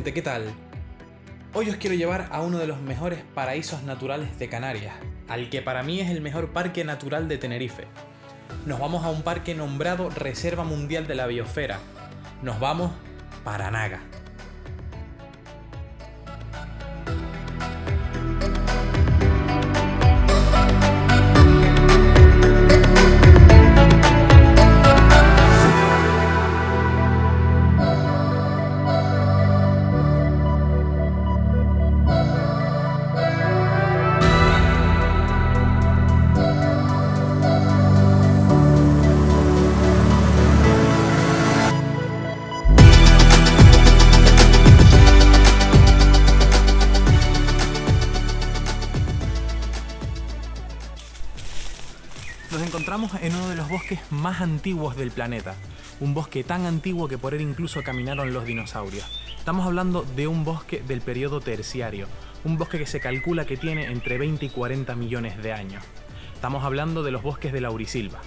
gente, ¿qué tal? Hoy os quiero llevar a uno de los mejores paraísos naturales de Canarias, al que para mí es el mejor parque natural de Tenerife. Nos vamos a un parque nombrado Reserva Mundial de la Biosfera. Nos vamos para Anaga. Nos encontramos en uno de los bosques más antiguos del planeta, un bosque tan antiguo que por él incluso caminaron los dinosaurios. Estamos hablando de un bosque del periodo terciario, un bosque que se calcula que tiene entre 20 y 40 millones de años. Estamos hablando de los bosques de laurisilva.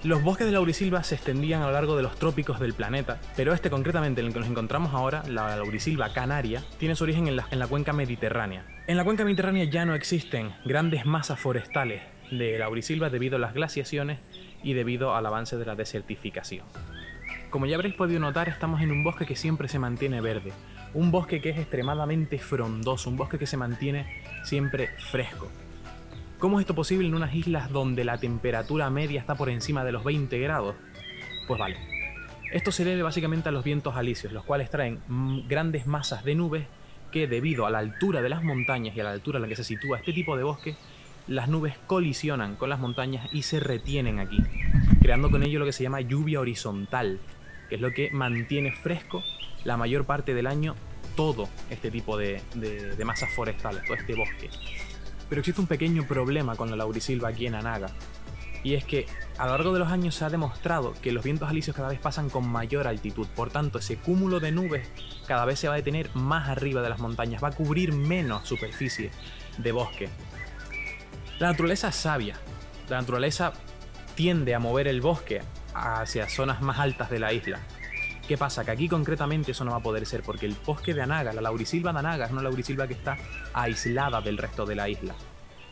Los bosques de laurisilva se extendían a lo largo de los trópicos del planeta, pero este concretamente en el que nos encontramos ahora, la laurisilva canaria, tiene su origen en la cuenca mediterránea. En la cuenca mediterránea ya no existen grandes masas forestales de laurisilva debido a las glaciaciones y debido al avance de la desertificación. Como ya habréis podido notar, estamos en un bosque que siempre se mantiene verde, un bosque que es extremadamente frondoso, un bosque que se mantiene siempre fresco. ¿Cómo es esto posible en unas islas donde la temperatura media está por encima de los 20 grados? Pues vale, esto se debe básicamente a los vientos alisios, los cuales traen grandes masas de nubes que, debido a la altura de las montañas y a la altura en la que se sitúa este tipo de bosque, las nubes colisionan con las montañas y se retienen aquí, creando con ello lo que se llama lluvia horizontal, que es lo que mantiene fresco la mayor parte del año todo este tipo de masas forestales, todo este bosque. Pero existe un pequeño problema con la laurisilva aquí en Anaga, y es que a lo largo de los años se ha demostrado que los vientos alisios cada vez pasan con mayor altitud, por tanto ese cúmulo de nubes cada vez se va a detener más arriba de las montañas, va a cubrir menos superficie de bosque. La naturaleza es sabia, la naturaleza tiende a mover el bosque hacia zonas más altas de la isla. ¿Qué pasa? Que aquí concretamente eso no va a poder ser porque el bosque de Anaga, la laurisilva de Anaga, es una laurisilva que está aislada del resto de la isla.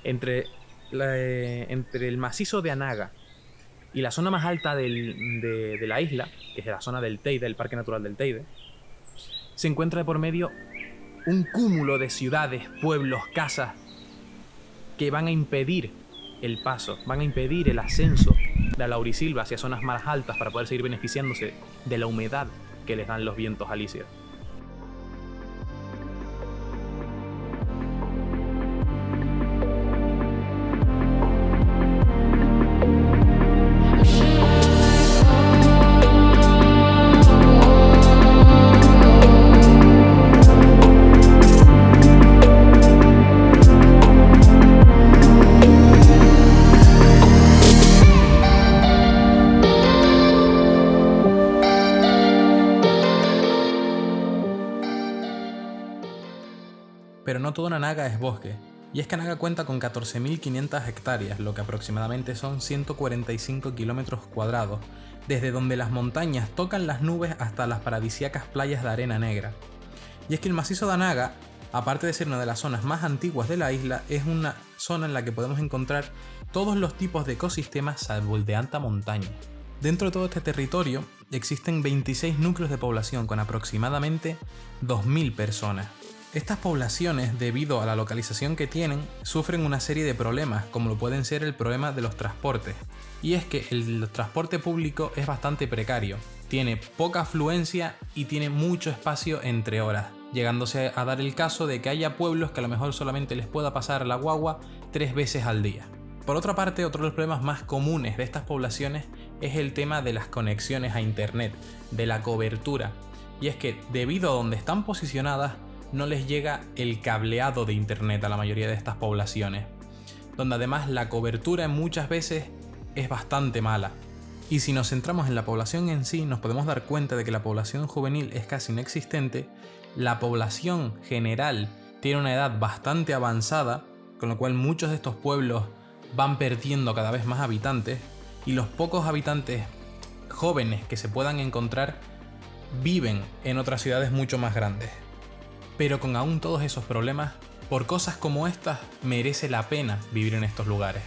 Entre el macizo de Anaga y la zona más alta de la isla, que es la zona del Teide, el Parque Natural del Teide, se encuentra de por medio un cúmulo de ciudades, pueblos, casas, que van a impedir el paso, van a impedir el ascenso de la laurisilva hacia zonas más altas para poder seguir beneficiándose de la humedad que les dan los vientos alisios. Pero no todo en Anaga es bosque, y es que Anaga cuenta con 14.500 hectáreas, lo que aproximadamente son 145 kilómetros cuadrados, desde donde las montañas tocan las nubes hasta las paradisíacas playas de arena negra. Y es que el macizo de Anaga, aparte de ser una de las zonas más antiguas de la isla, es una zona en la que podemos encontrar todos los tipos de ecosistemas salvo el de alta montaña. Dentro de todo este territorio existen 26 núcleos de población con aproximadamente 2.000 personas. Estas poblaciones, debido a la localización que tienen, sufren una serie de problemas, como lo pueden ser el problema de los transportes. Y es que el transporte público es bastante precario, tiene poca afluencia y tiene mucho espacio entre horas, llegándose a dar el caso de que haya pueblos que a lo mejor solamente les pueda pasar la guagua 3 veces al día. Por otra parte, otro de los problemas más comunes de estas poblaciones es el tema de las conexiones a internet, de la cobertura. Y es que debido a donde están posicionadas, no les llega el cableado de internet a la mayoría de estas poblaciones, donde además la cobertura muchas veces es bastante mala. Y si nos centramos en la población en sí, nos podemos dar cuenta de que la población juvenil es casi inexistente, la población general tiene una edad bastante avanzada, con lo cual muchos de estos pueblos van perdiendo cada vez más habitantes, y los pocos habitantes jóvenes que se puedan encontrar viven en otras ciudades mucho más grandes. Pero con aún todos esos problemas, por cosas como estas, merece la pena vivir en estos lugares.